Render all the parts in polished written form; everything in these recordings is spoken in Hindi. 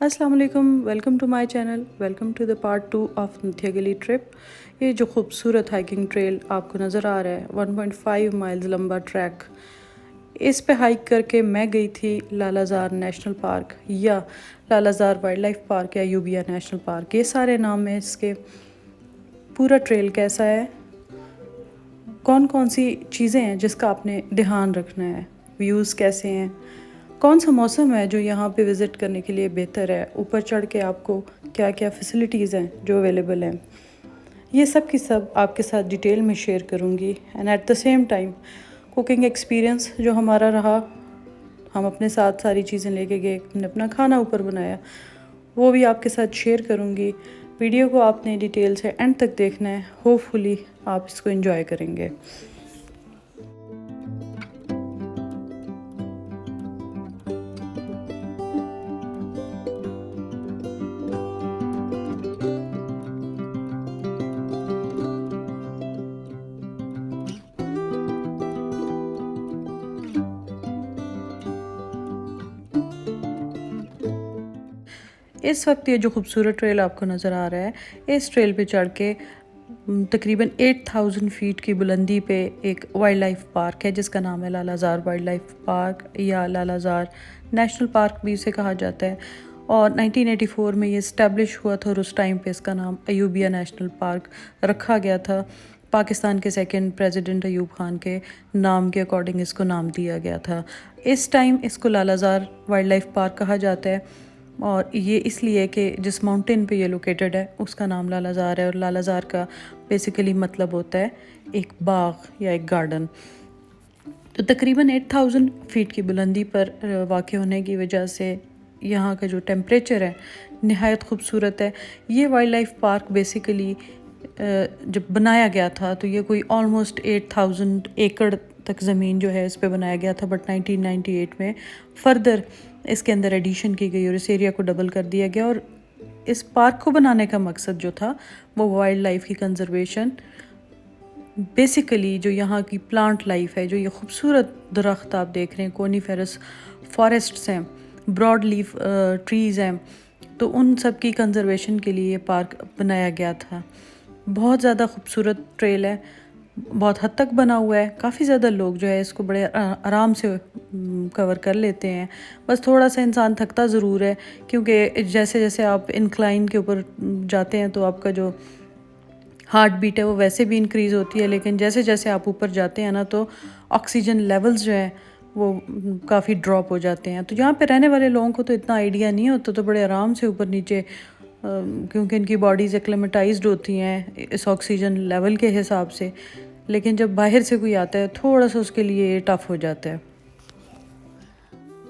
अस्सलाम वालेकुम, welcome to my channel, welcome to the part 2 of Nathiagali trip. ये जो खूबसूरत हाइकिंग ट्रेल आपको नज़र आ रहा है 1.5 माइल्स लंबा ट्रैक, इस पे हाइक करके मैं गई थी लालाज़ार नेशनल पार्क या लालाज़ार वाइल्ड लाइफ पार्क या यूबिया नेशनल पार्क, ये सारे नाम हैं इसके। पूरा ट्रेल कैसा है, कौन कौन सी चीज़ें हैं जिसका आपने ध्यान रखना है, व्यूज़ कैसे हैं, कौन सा मौसम है जो यहाँ पे विज़िट करने के लिए बेहतर है, ऊपर चढ़ के आपको क्या क्या फैसिलिटीज़ हैं जो अवेलेबल हैं, ये सब की सब आपके साथ डिटेल में शेयर करूँगी। And at the same time cooking experience जो हमारा रहा, हम अपने साथ सारी चीज़ें लेके गए, हमने अपना खाना ऊपर बनाया, वो भी आपके साथ शेयर करूँगी। वीडियो को आपने डिटेल से एंड तक देखना है, होपफुली आप इसको एंजॉय करेंगे। इस वक्त ये जो खूबसूरत ट्रेल आपको नज़र आ रहा है, इस ट्रेल पे चढ़ के तकरीबन 8000 फीट की बुलंदी पे एक वाइल्ड लाइफ पार्क है जिसका नाम है लालाज़ार वाइल्ड लाइफ पार्क या लालाज़ार नेशनल पार्क भी इसे कहा जाता है। और 1984 में ये इस्टेब्लिश हुआ था और उस टाइम पे इसका नाम अयूबिया नेशनल पार्क रखा गया था। पाकिस्तान के सेकंड प्रेसिडेंट अयूब खान के नाम के अकॉर्डिंग इसको नाम दिया गया था। इस टाइम इसको लालाज़ार वाइल्ड लाइफ पार्क कहा जाता है और ये इसलिए कि जिस माउंटेन पे ये लोकेटेड है उसका नाम लालाज़ार है और लालाज़ार का बेसिकली मतलब होता है एक बाग या एक गार्डन। तो तकरीबन 8000 फीट की बुलंदी पर वाक़ होने की वजह से यहाँ का जो टेम्परेचर है नहायत ख़ूबसूरत है। ये वाइल्ड लाइफ पार्क बेसिकली जब बनाया गया था तो ये कोई ऑलमोस्ट 8000 एकड़ तक ज़मीन जो है इस पे बनाया गया था, बट 1998 में फ़र्दर इसके अंदर एडिशन की गई और इस एरिया को डबल कर दिया गया। और इस पार्क को बनाने का मकसद जो था वो वाइल्ड लाइफ की कंजर्वेशन, बेसिकली जो यहाँ की प्लांट लाइफ है, जो ये खूबसूरत दरख्त आप देख रहे हैं, कोनीफेरस फॉरेस्ट्स हैं, ब्रॉड लीफ ट्रीज़ हैं, तो उन सब की कंजर्वेशन के लिए ये पार्क बनाया गया था। बहुत ज़्यादा खूबसूरत ट्रेल है, बहुत हद तक बना हुआ है, काफ़ी ज़्यादा लोग जो है इसको बड़े आराम से कवर कर लेते हैं। बस थोड़ा सा इंसान थकता ज़रूर है क्योंकि जैसे जैसे आप इंक्लाइन के ऊपर जाते हैं तो आपका जो हार्ट बीट है वो वैसे भी इंक्रीज़ होती है, लेकिन जैसे जैसे आप ऊपर जाते हैं ना तो ऑक्सीजन लेवल्स जो हैं वो काफ़ी ड्रॉप हो जाते हैं। तो यहाँ पे रहने वाले लोगों को तो इतना आइडिया नहीं होता, तो बड़े आराम से ऊपर नीचे क्योंकि इनकी बॉडीज़ एक्लेमेटाइज्ड होती हैं इस ऑक्सीजन लेवल के हिसाब से, लेकिन जब बाहर से कोई आता है थोड़ा सा उसके लिए टफ़ हो जाता है।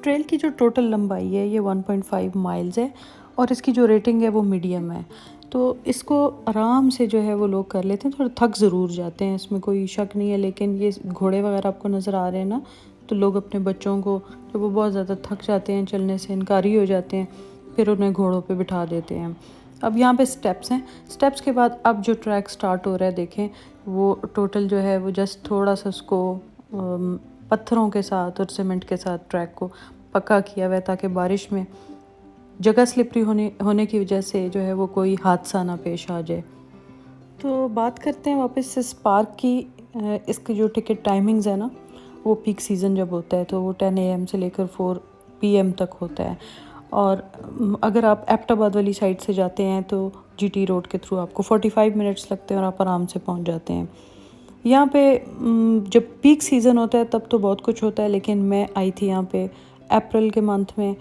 ट्रेल की जो टोटल लंबाई है ये 1.5 माइल्स है और इसकी जो रेटिंग है वो मीडियम है, तो इसको आराम से जो है वो लोग कर लेते हैं। थोड़ा थक ज़रूर जाते हैं, इसमें कोई शक नहीं है, लेकिन ये घोड़े वगैरह आपको नज़र आ रहे हैं ना, तो लोग अपने बच्चों को जब वो बहुत ज़्यादा थक जाते हैं, चलने से इनकारी हो जाते हैं, फिर उन्हें घोड़ों पे बिठा देते हैं। अब यहाँ पे स्टेप्स हैं, स्टेप्स के बाद अब जो ट्रैक स्टार्ट हो रहा है देखें, वो टोटल जो है वो जस्ट थोड़ा सा उसको पत्थरों के साथ और सीमेंट के साथ ट्रैक को पक्का किया हुआ है ताकि बारिश में जगह स्लिपरी होने की वजह से जो है वो कोई हादसा ना पेश आ जाए। तो बात करते हैं वापस इस पार्क की। इसकी जो टिकट टाइमिंग्स है ना, वो पीक सीज़न जब होता है तो वो 10 AM से लेकर 4 PM तक होता है। और अगर आप एबटाबाद वाली साइड से जाते हैं तो GT रोड के थ्रू आपको 45 मिनट्स लगते हैं और आप आराम से पहुंच जाते हैं। यहाँ पे जब पीक सीज़न होता है तब तो बहुत कुछ होता है, लेकिन मैं आई थी यहाँ पे अप्रैल के मंथ में,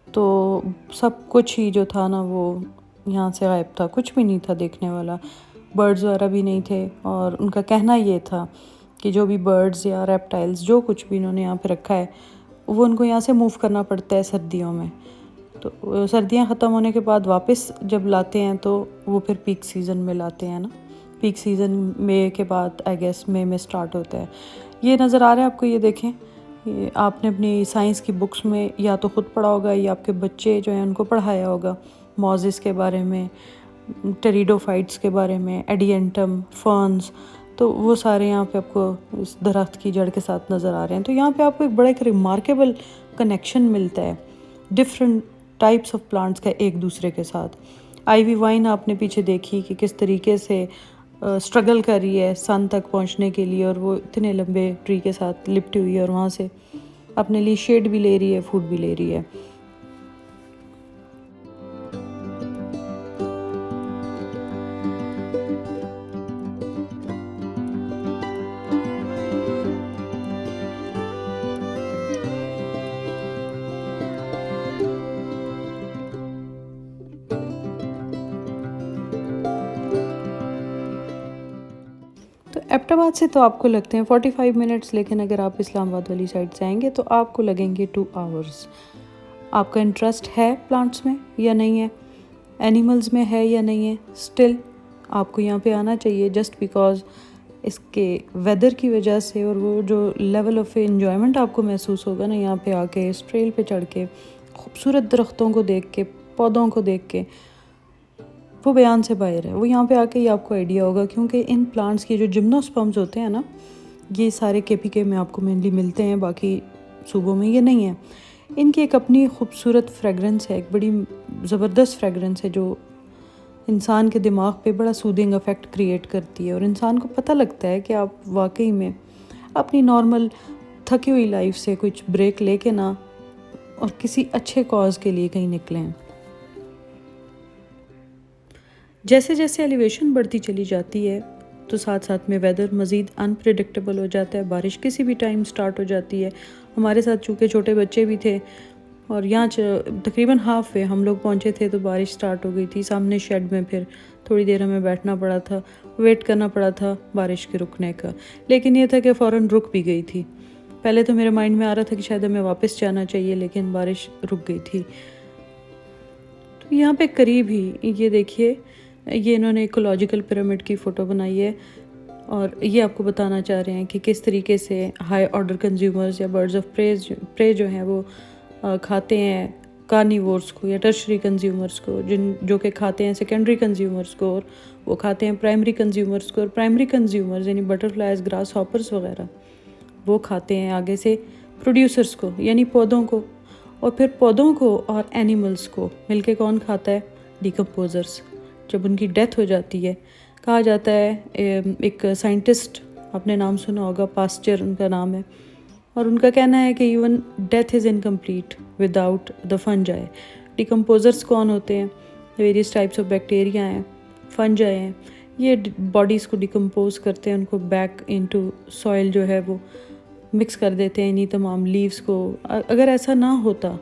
तो सब कुछ ही जो था ना वो यहाँ से गायब था, कुछ भी नहीं था देखने वाला, बर्ड्स वगैरह भी नहीं थे। और उनका कहना ये था कि जो भी बर्ड्स या रेप्टाइल्स जो कुछ भी इन्होंने यहाँ पे रखा है वो उनको यहाँ से मूव करना पड़ता है सर्दियों में। तो सर्दियाँ ख़त्म होने के बाद वापस जब लाते हैं तो वो फिर पीक सीज़न में लाते हैं ना, पीक सीज़न मई के बाद आई गेस मई में स्टार्ट होता है। ये नज़र आ रहा है आपको, ये देखें, ये आपने अपनी साइंस की बुक्स में या तो ख़ुद पढ़ा होगा या आपके बच्चे जो हैं उनको पढ़ाया होगा, मोज़ेस के बारे में, टेरिडोफाइट्स के बारे में, एडियंटम, फर्न्स, तो वो सारे यहाँ पे आपको इस दरख्त की जड़ के साथ नज़र आ रहे हैं। तो यहाँ पे आपको एक बड़ा एक रिमार्केबल कनेक्शन मिलता है डिफरेंट टाइप्स ऑफ प्लांट्स का एक दूसरे के साथ। आईवी वाइन आपने पीछे देखी कि किस तरीके से स्ट्रगल कर रही है सन तक पहुंचने के लिए, और वो इतने लंबे ट्री के साथ लिपटी हुई है और वहाँ से अपने लिए शेड भी ले रही है, फूड भी ले रही है। तो एबटाबाद से तो आपको लगते हैं 45 मिनट्स, लेकिन अगर आप इस्लामाबाद वाली साइड से आएंगे तो आपको लगेंगे 2 आवर्स। आपका इंटरेस्ट है प्लांट्स में या नहीं है, एनिमल्स में है या नहीं है, स्टिल आपको यहाँ पे आना चाहिए, जस्ट बिकॉज इसके वेदर की वजह से, और वो जो लेवल ऑफ एन्जॉयमेंट आपको महसूस होगा ना यहाँ पे आके, इस ट्रेल पे चढ़ के, खूबसूरत दरख्तों को देख के, पौधों को देख के, वो बयान से बाहर है। वो यहाँ पे आके ही आपको आइडिया होगा, क्योंकि इन प्लांट्स के जो जिम्नोस्पर्म्स होते हैं ना, ये सारे केपीके में आपको मेनली मिलते हैं, बाकी सूबों में ये नहीं है। इनकी एक अपनी खूबसूरत फ्रेगरेंस है, एक बड़ी ज़बरदस्त फ्रेगरेंस है जो इंसान के दिमाग पे बड़ा सूदिंग इफ़ेक्ट क्रिएट करती है, और इंसान को पता लगता है कि आप वाकई में अपनी नॉर्मल थकी हुई लाइफ से कुछ ब्रेक लेके ना, और किसी अच्छे कॉज के लिए कहीं निकलें। जैसे जैसे एलिवेशन बढ़ती चली जाती है तो साथ साथ में वेदर मज़ीद अनप्रेडिक्टेबल हो जाता है, बारिश किसी भी टाइम स्टार्ट हो जाती है। हमारे साथ चूँकि छोटे बच्चे भी थे, और यहाँ तकरीबन हाफ वे हम लोग पहुँचे थे तो बारिश स्टार्ट हो गई थी सामने शेड में। फिर थोड़ी देर हमें बैठना पड़ा था, वेट करना पड़ा था बारिश के रुकने का, लेकिन ये था कि फ़ौरन रुक भी गई थी। पहले तो मेरे माइंड में आ रहा था कि शायद हमें वापस जाना चाहिए, लेकिन बारिश रुक गई थी। तो यहाँ पे करीब ही ये देखिए, ये इन्होंने इकोलॉजिकल पिरामिड की फ़ोटो बनाई है, और ये आपको बताना चाह रहे हैं कि किस तरीके से हाई ऑर्डर कंज्यूमर्स या बर्ड्स ऑफ प्रे जो हैं वो खाते हैं कार्निवोर्स को या टर्शरी कंज्यूमर्स को, जो कि खाते हैं सेकेंडरी कंज्यूमर्स को, और वो खाते हैं प्राइमरी कंज्यूमर्स को। और प्राइमरी कंज्यूमर्स यानी बटरफ्लाइज, ग्रास हॉपर्स वगैरह, वो खाते हैं आगे से प्रोड्यूसर्स को यानी पौधों को, और फिर पौधों को और एनिमल्स को मिलके कौन खाता है? डिकम्पोजर्स। जब उनकी डेथ हो जाती है, कहा जाता है, एक साइंटिस्ट आपने नाम सुना होगा, पास्चर उनका नाम है, और उनका कहना है कि even death is incomplete without the fungi. Decomposers कौन होते हैं? वेरियस टाइप्स ऑफ बैक्टीरिया हैं, फंजाई हैं, ये बॉडीज़ को डिकम्पोज करते हैं, उनको बैक इनटू सॉइल जो है वो मिक्स कर देते हैं इन्हीं तमाम लीव्स को। अगर ऐसा ना होता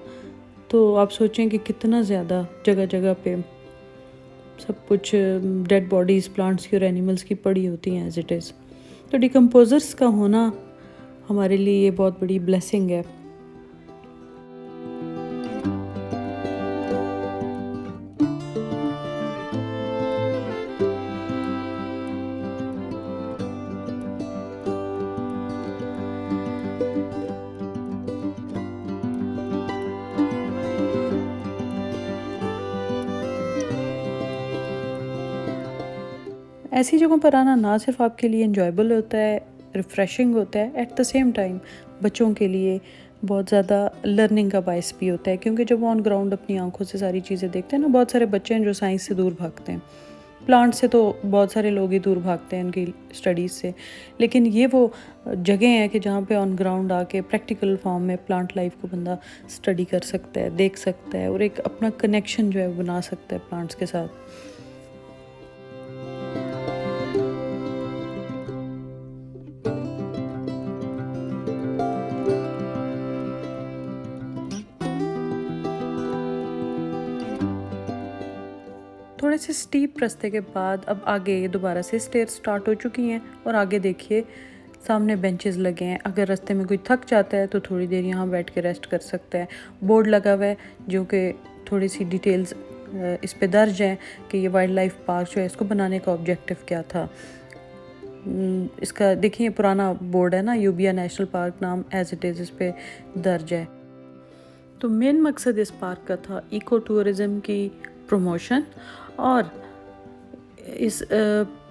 तो आप सोचें कि कितना ज़्यादा जगह जगह पे सब कुछ डेड बॉडीज़ प्लांट्स की और एनिमल्स की पड़ी होती हैं एज इट इज़। तो डिकम्पोजर्स का होना हमारे लिए ये बहुत बड़ी ब्लेसिंग है। ऐसी जगहों पर आना ना सिर्फ आपके लिए इंजॉयबल होता है, रिफ़्रेशिंग होता है, एट द सेम टाइम बच्चों के लिए बहुत ज़्यादा लर्निंग का बायस भी होता है, क्योंकि जब वो ऑन ग्राउंड अपनी आंखों से सारी चीज़ें देखते हैं ना, बहुत सारे बच्चे हैं जो साइंस से दूर भागते हैं, प्लांट से तो बहुत सारे लोग ही दूर भागते हैं उनकी स्टडीज़ से, लेकिन ये वो जगह है कि जहाँ पे ऑन ग्राउंड आके प्रैक्टिकल फॉर्म में प्लांट लाइफ को बंदा स्टडी कर सकता है, देख सकता है, और एक अपना कनेक्शन जो है बना सकता है प्लांट्स के साथ। थोड़े से स्टीप रास्ते के बाद अब आगे दोबारा से स्टेयर स्टार्ट हो चुकी हैं, और आगे देखिए सामने बेंचेस लगे हैं। अगर रास्ते में कोई थक जाता है तो थोड़ी देर यहाँ बैठ के रेस्ट कर सकता है। बोर्ड लगा हुआ है जो कि थोड़ी सी डिटेल्स इस पे दर्ज है कि ये वाइल्ड लाइफ पार्क जो है इसको बनाने का ऑब्जेक्टिव क्या था। इसका देखिए पुराना बोर्ड है ना, यूबिया नेशनल पार्क नाम एज इट इज़ इस पे दर्ज है। तो मेन मकसद इस पार्क का था इको टूरिज़म की प्रमोशन, और इस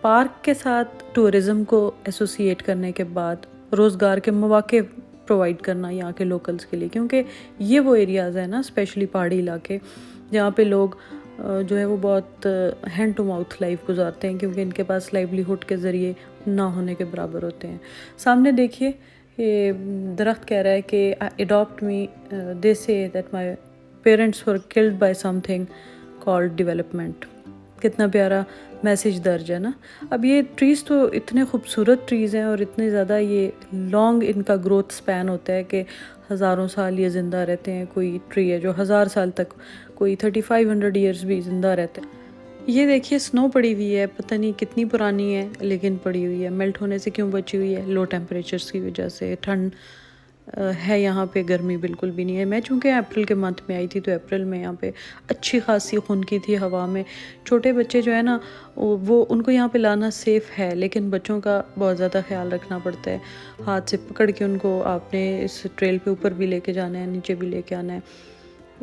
पार्क के साथ टूरिज़म को एसोसिएट करने के बाद रोज़गार के मौके प्रोवाइड करना यहाँ के लोकल्स के लिए, क्योंकि ये वो एरियाज़ है ना, स्पेशली पहाड़ी इलाके, जहाँ पे लोग जो है वो बहुत हैंड टू माउथ लाइफ गुजारते हैं, क्योंकि इनके पास लाइवलीहुड के ज़रिए ना होने के बराबर होते हैं। सामने देखिए ये दरख्त कह रहा है कि adopt me, they say that my parents were killed by something called development. कितना प्यारा मैसेज दर्ज है ना। अब ये ट्रीज़ तो इतने खूबसूरत ट्रीज़ हैं और इतने ज़्यादा ये लॉन्ग इनका ग्रोथ स्पैन होता है कि हज़ारों साल ये ज़िंदा रहते हैं। कोई ट्री है जो 1000 साल तक, कोई 3500 ईयर्स भी ज़िंदा रहते हैं। ये देखिए स्नो पड़ी हुई है, पता नहीं कितनी पुरानी है लेकिन पड़ी हुई है। मेल्ट होने से क्यों बची हुई है? लो टेम्परेचर्स की वजह से। ठंड है यहाँ पे, गर्मी बिल्कुल भी नहीं है। मैं चूँकि अप्रैल के मंथ में आई थी तो अप्रैल में यहाँ पे अच्छी खासी खुनकी थी हवा में। छोटे बच्चे जो है ना वो उनको यहाँ पे लाना सेफ़ है, लेकिन बच्चों का बहुत ज़्यादा ख्याल रखना पड़ता है। हाथ से पकड़ के उनको आपने इस ट्रेल पे ऊपर भी लेके जाना है, नीचे भी लेके आना है।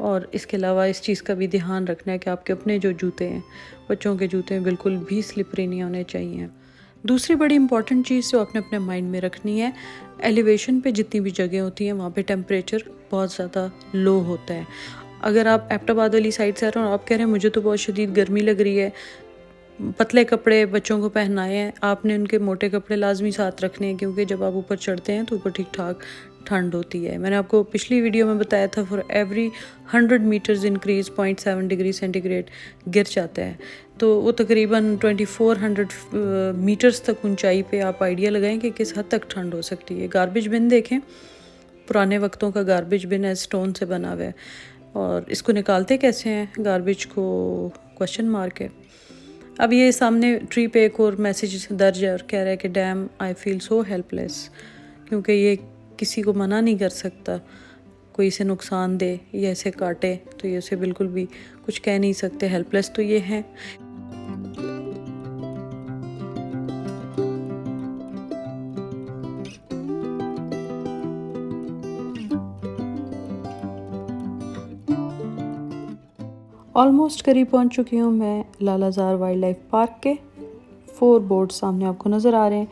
और इसके अलावा इस चीज़ का भी ध्यान रखना है कि आपके अपने जो जूते हैं, बच्चों के जूते बिल्कुल भी स्लिपरी नहीं होने चाहिए। दूसरी बड़ी इंपॉर्टेंट चीज़ जो आपने अपने माइंड में रखनी है, एलिवेशन पे जितनी भी जगह होती हैं वहाँ पे टेम्परेचर बहुत ज़्यादा लो होता है। अगर आप एबटाबाद वाली साइड से आ रहे हो और आप कह रहे हैं मुझे तो बहुत शदीद गर्मी लग रही है, पतले कपड़े बच्चों को पहनाए हैं, आपने उनके मोटे कपड़े लाजमी साथ रखने हैं, क्योंकि जब आप ऊपर चढ़ते हैं तो ऊपर ठीक ठाक ठंड होती है। मैंने आपको पिछली वीडियो में बताया था for every 100 metres increase 0.7 degree centigrade गिर जाता है। तो वो तकरीबन 2400 मीटर्स तक ऊंचाई पे आप आइडिया लगाएं कि किस हद तक ठंड हो सकती है। गार्बेज बिन देखें, पुराने वक्तों का गार्बेज बिन है, स्टोन से बना हुआ है, और इसको निकालते कैसे हैं गार्बेज को, क्वेश्चन मार्क है। अब ये सामने ट्री पे एक और मैसेज दर्ज है और कह रहा है कि dam I feel so helpless, क्योंकि ये किसी को मना नहीं कर सकता। कोई इसे नुकसान दे या इसे काटे तो ये उसे बिल्कुल भी कुछ कह नहीं सकते। हेल्पलेस तो ये है। ऑलमोस्ट करीब पहुंच चुकी हूँ मैं लालाजार वाइल्ड लाइफ पार्क के। 4 बोर्ड सामने आपको नज़र आ रहे हैं,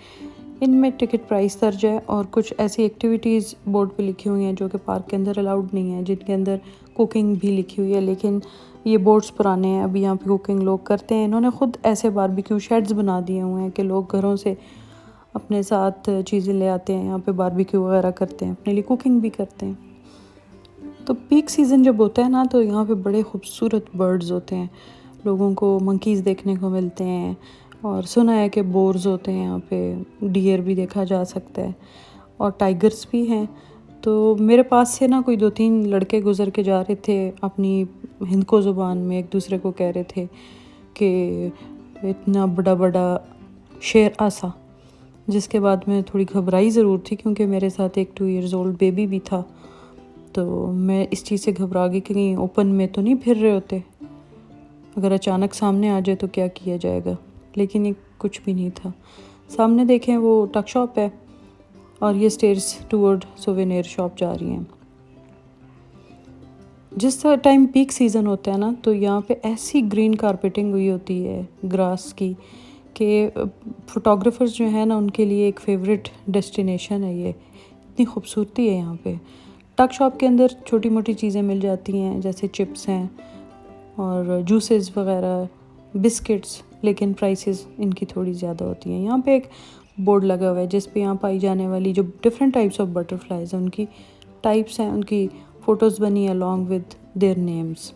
इनमें टिकट प्राइस दर्ज है और कुछ ऐसी एक्टिविटीज़ बोर्ड पे लिखी हुई हैं जो कि पार्क के अंदर अलाउड नहीं है, जिनके अंदर कुकिंग भी लिखी हुई है। लेकिन ये बोर्ड्स पुराने हैं, अभी यहाँ पे कुकिंग लोग करते हैं। इन्होंने ख़ुद ऐसे बारबेक्यू शेड्स बना दिए हुए हैं कि लोग घरों से अपने साथ चीज़ें ले आते हैं, यहाँ पे बारबेक्यू वगैरह करते हैं, अपने लिए कुकिंग भी करते हैं। तो पीक सीज़न जब होता है ना तो यहाँ पे बड़े खूबसूरत बर्ड्स होते हैं, लोगों को मंकीज़ देखने को मिलते हैं, और सुना है कि बोर्स होते हैं यहाँ पे, डियर भी देखा जा सकता है और टाइगर्स भी हैं। तो मेरे पास से ना कोई 2-3 लड़के गुज़र के जा रहे थे, अपनी हिंदको ज़ुबान में एक दूसरे को कह रहे थे कि इतना बड़ा बड़ा शेर आसा, जिसके बाद मैं थोड़ी घबराई ज़रूर थी, क्योंकि मेरे साथ एक 2 ईयर्स ओल्ड बेबी भी था। तो मैं इस चीज़ से घबरा गई कि कहीं ओपन में तो नहीं फिर रहे होते, अगर अचानक सामने आ जाए तो क्या किया जाएगा। लेकिन ये कुछ भी नहीं था। सामने देखें वो टक शॉप है और ये स्टेयर्स टूवर्ड सोवेनियर शॉप जा रही हैं। जिस टाइम पीक सीज़न होता है ना तो यहाँ पे ऐसी ग्रीन कारपेटिंग हुई होती है ग्रास की कि फ़ोटोग्राफर्स जो है ना उनके लिए एक फ़ेवरेट डेस्टिनेशन है ये। इतनी खूबसूरती है यहाँ पे। टक शॉप के अंदर छोटी मोटी चीज़ें मिल जाती हैं, जैसे चिप्स हैं और जूसेस वगैरह, बिस्किट्स, लेकिन प्राइसेस इनकी थोड़ी ज़्यादा होती हैं। यहाँ पे एक बोर्ड लगा हुआ है जिस पे यहाँ पाई जाने वाली जो डिफरेंट टाइप्स ऑफ बटरफ्लाइज हैं, उनकी टाइप्स हैं, उनकी फ़ोटोज़ बनी अलॉन्ग विद देयर नेम्स।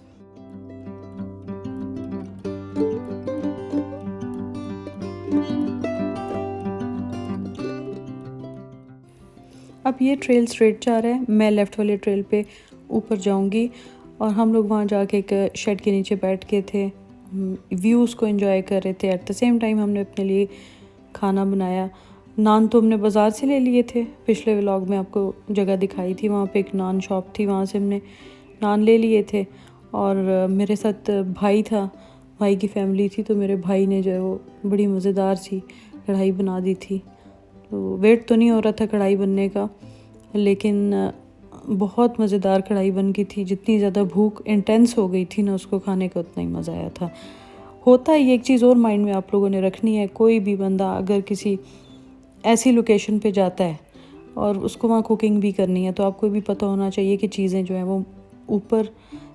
अब ये ट्रेल स्ट्रेट जा रहा है, मैं लेफ़्ट वाले ट्रेल पे ऊपर जाऊंगी और हम लोग वहाँ जाके एक शेड के नीचे बैठ के थे, व्यूज़ को एंजॉय कर रहे थे। एट द सेम टाइम हमने अपने लिए खाना बनाया। नान तो हमने बाज़ार से ले लिए थे, पिछले व्लॉग में आपको जगह दिखाई थी, वहाँ पे एक नान शॉप थी, वहाँ से हमने नान ले लिए थे। और मेरे साथ भाई था, भाई की फैमिली थी, तो मेरे भाई ने जो है वो बड़ी मज़ेदार सी कढ़ाई बना दी थी। तो वेट तो नहीं हो रहा था कढ़ाई बनने का, लेकिन बहुत मज़ेदार कढ़ाई बन गई थी। जितनी ज़्यादा भूख इंटेंस हो गई थी ना उसको खाने का, उतना ही मज़ा आया था। होता है ये, एक चीज़ और माइंड में आप लोगों ने रखनी है, कोई भी बंदा अगर किसी ऐसी लोकेशन पे जाता है और उसको वहाँ कुकिंग भी करनी है, तो आपको भी पता होना चाहिए कि चीज़ें जो हैं वो ऊपर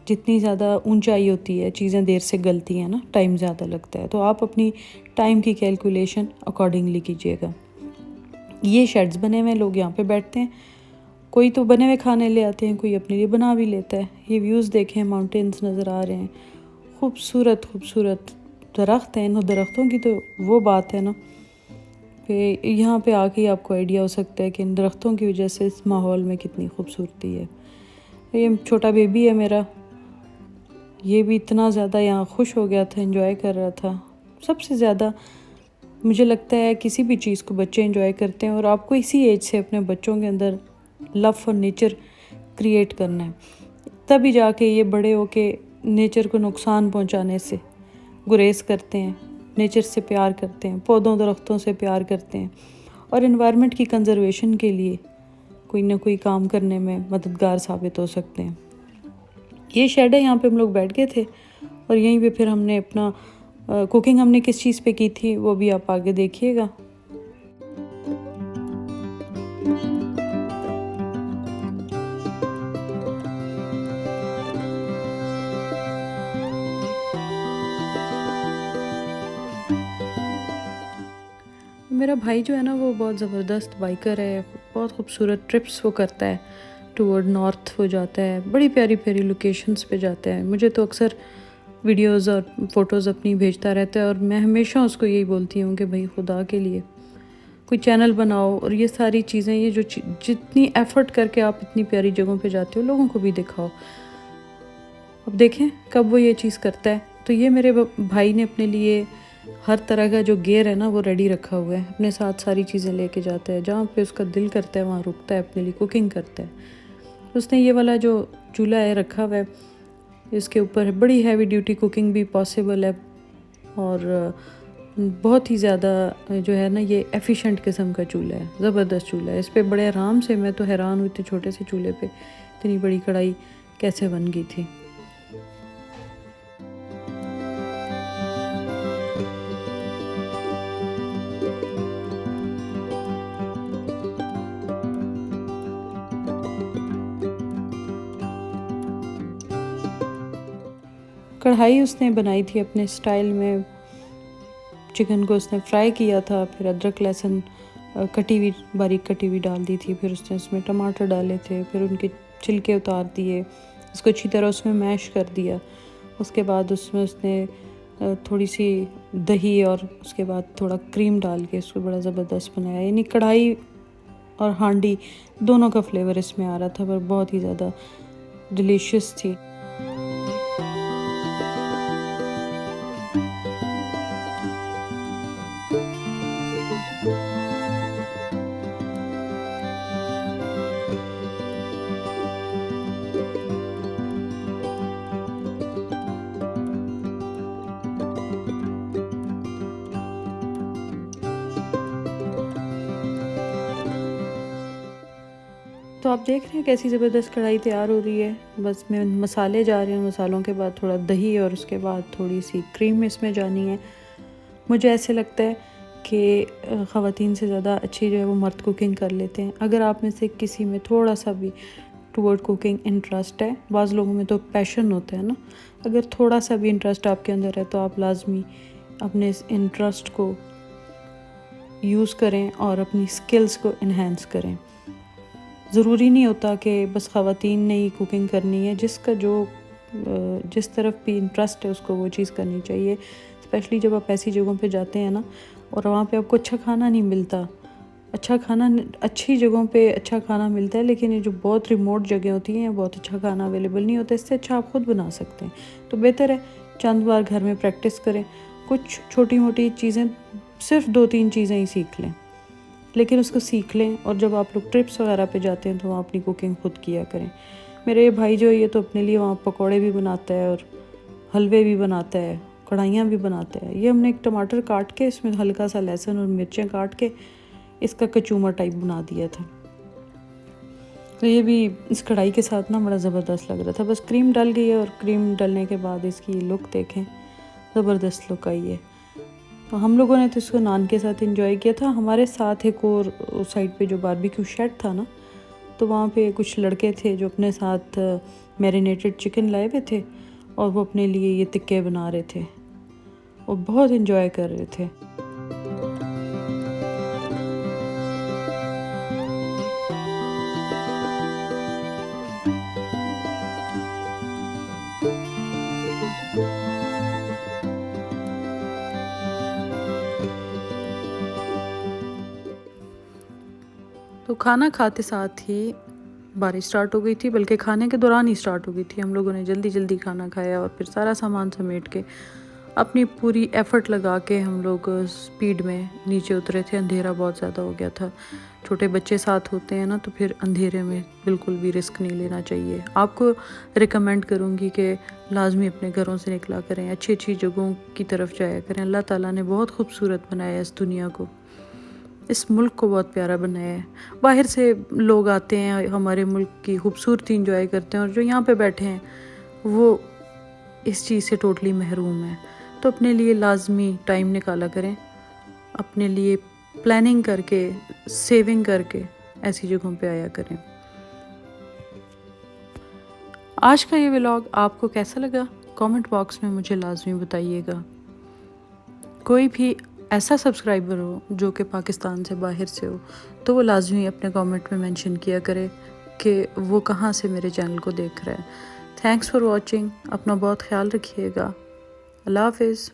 जितनी ज़्यादा ऊंचाई होती है चीज़ें देर से गलती हैं ना, टाइम ज़्यादा लगता है, तो आप अपनी टाइम की कैलकुलेशन अकॉर्डिंगली कीजिएगा। ये शेड्स बने हुए हैं, लोग यहाँ पे बैठते हैं, कोई तो बने हुए खाने ले आते हैं, कोई अपने लिए बना भी लेता है। ये व्यूज़ देखें, माउंटेन्स नज़र आ रहे हैं, खूबसूरत खूबसूरत दरख्त हैं। इन दरख्तों की तो वो बात है ना कि यहाँ पे आके आपको आइडिया हो सकता है कि इन दरख्तों की वजह से इस माहौल में कितनी खूबसूरती है। ये छोटा बेबी है मेरा, ये भी इतना ज़्यादा यहाँ खुश हो गया था, एंजॉय कर रहा था। सबसे ज़्यादा मुझे लगता है किसी भी चीज़ को बच्चे एंजॉय करते हैं, और आपको इसी एज से अपने बच्चों के अंदर लव फॉर नेचर क्रिएट करना है, तभी जाके ये बड़े होके नेचर को नुकसान पहुंचाने से गुरेज करते हैं, नेचर से प्यार करते हैं, पौधों दरख्तों से प्यार करते हैं, और इन्वायरमेंट की कंजर्वेशन के लिए कोई ना कोई काम करने में मददगार साबित हो सकते हैं। ये शेड है, यहाँ पे हम लोग बैठ गए थे, और यहीं पे फिर हमने अपना कुकिंग हमने किस चीज़ पे की थी वो भी आप आगे देखिएगा। मेरा भाई जो है ना वो बहुत ज़बरदस्त बाइकर है, बहुत खूबसूरत ट्रिप्स वो करता है, टूवर्ड नॉर्थ हो जाता है, बड़ी प्यारी प्यारी लोकेशंस पे जाता है। मुझे तो अक्सर वीडियोस और फ़ोटोज़ अपनी भेजता रहता है, और मैं हमेशा उसको यही बोलती हूँ कि भाई खुदा के लिए कोई चैनल बनाओ, और ये सारी चीज़ें, ये जो जितनी एफ़र्ट करके आप इतनी प्यारी जगहों पे जाते हो, लोगों को भी दिखाओ। अब देखें कब वो ये चीज़ करता है। तो ये मेरे भाई ने अपने लिए हर तरह का जो गियर है ना वो रेडी रखा हुआ है, अपने साथ सारी चीज़ें लेके जाता है, जहाँ पे उसका दिल करता है वहाँ रुकता है, अपने लिए कुकिंग करता है। उसने ये वाला जो चूल्हा है रखा हुआ है, इसके ऊपर बड़ी हैवी ड्यूटी कुकिंग भी पॉसिबल है, और बहुत ही ज़्यादा जो है ना ये एफिशिएंट किस्म का चूल्हा है, ज़बरदस्त चूल्हा है। इस पर बड़े आराम से, मैं तो हैरान हुई इतने छोटे से चूल्हे पे इतनी बड़ी कढ़ाई कैसे बन गई थी। कढ़ाई उसने बनाई थी अपने स्टाइल में, चिकन को उसने फ्राई किया था, फिर अदरक लहसुन कटी हुई बारीक कटी हुई डाल दी थी, फिर उसने उसमें टमाटर डाले थे, फिर उनके छिलके उतार दिए, उसको अच्छी तरह उसमें मैश कर दिया। उसके बाद उसमें उसने थोड़ी सी दही और उसके बाद थोड़ा क्रीम डाल के उसको बड़ा ज़बरदस्त बनाया। यानी कढ़ाई और हांडी दोनों का फ्लेवर इसमें आ रहा था, पर बहुत ही ज़्यादा डिलीशियस थी। तो आप देख रहे हैं कैसी ज़बरदस्त कढ़ाई तैयार हो रही है। बस मैं मसाले जा रहे हैं, मसालों के बाद थोड़ा दही और उसके बाद थोड़ी सी क्रीम इसमें जानी है। मुझे ऐसे लगता है कि ख़वातीन से ज़्यादा अच्छी जो है वो मर्द कुकिंग कर लेते हैं। अगर आप में से किसी में थोड़ा सा भी टूवर्ड कुकिंग इंटरेस्ट है, बाज़ लोगों में तो पैशन होता है ना, अगर थोड़ा सा भी इंटरेस्ट आपके अंदर है तो आप लाजमी अपने इस इंटरेस्ट को यूज़ करें और अपनी स्किल्स को इन्हेंस करें। ज़रूरी नहीं होता कि बस ख़वातीन ने ही कुकिंग करनी है, जिसका जो जिस तरफ भी इंटरेस्ट है उसको वो चीज़ करनी चाहिए। स्पेशली जब आप ऐसी जगहों पे जाते हैं ना और वहाँ पे आपको अच्छा खाना नहीं मिलता, अच्छा खाना अच्छी जगहों पे अच्छा खाना मिलता है, लेकिन ये जो बहुत रिमोट जगह होती हैं बहुत अच्छा खाना अवेलेबल नहीं होता। इससे अच्छा आप ख़ुद बना सकते हैं। तो बेहतर है चंद बार घर में प्रैक्टिस करें, कुछ छोटी मोटी चीज़ें, सिर्फ 2-3 चीज़ें ही सीख लें, लेकिन उसको सीख लें। और जब आप लोग ट्रिप्स वगैरह पे जाते हैं तो वहाँ अपनी कुकिंग खुद किया करें। मेरे भाई जो है ये तो अपने लिए वहाँ पकौड़े भी बनाता है और हलवे भी बनाता है, कढ़ाइयाँ भी बनाता है। ये हमने एक टमाटर काट के इसमें हल्का सा लहसुन और मिर्चें काट के इसका कचूमर टाइप बना दिया था। तो ये भी इस कढ़ाई के साथ ना बड़ा ज़बरदस्त लग रहा था। बस क्रीम डल गई है और क्रीम डलने के बाद इसकी लुक देखें, ज़बरदस्त लुक आई है। तो हम लोगों ने तो इसको नान के साथ एंजॉय किया था। हमारे साथ एक और उस साइड पे जो बारबेक्यू शेड था ना, तो वहाँ पे कुछ लड़के थे जो अपने साथ मैरिनेटेड चिकन लाए हुए थे और वो अपने लिए ये टिक्के बना रहे थे और बहुत एंजॉय कर रहे थे। तो खाना खाते साथ ही बारिश स्टार्ट हो गई थी, बल्कि खाने के दौरान ही स्टार्ट हो गई थी। हम लोगों ने जल्दी जल्दी खाना खाया और फिर सारा सामान समेट के अपनी पूरी एफ़र्ट लगा के हम लोग स्पीड में नीचे उतरे थे। अंधेरा बहुत ज़्यादा हो गया था। छोटे बच्चे साथ होते हैं ना, तो फिर अंधेरे में बिल्कुल भी रिस्क नहीं लेना चाहिए। आपको रिकमेंड करूँगी कि लाजमी अपने घरों से निकला करें, अच्छी अच्छी जगहों की तरफ जाया करें। अल्लाह ताला ने बहुत खूबसूरत बनाया इस दुनिया को, इस मुल्क को बहुत प्यारा बनाया है। बाहर से लोग आते हैं, हमारे मुल्क की खूबसूरती इंजॉय करते हैं, और जो यहाँ पे बैठे हैं वो इस चीज़ से टोटली महरूम है। तो अपने लिए लाजमी टाइम निकाला करें, अपने लिए प्लानिंग करके, सेविंग करके ऐसी जगहों पे आया करें। आज का ये व्लॉग आपको कैसा लगा कमेंट बॉक्स में मुझे लाजमी बताइएगा। कोई भी ऐसा सब्सक्राइबर हो जो कि पाकिस्तान से बाहर से हो, तो वो लाजमी अपने कमेंट में मेंशन किया करे कि वो कहाँ से मेरे चैनल को देख रहा है। Thanks for watching. अपना बहुत ख्याल रखिएगा। अल्लाह हाफिज़।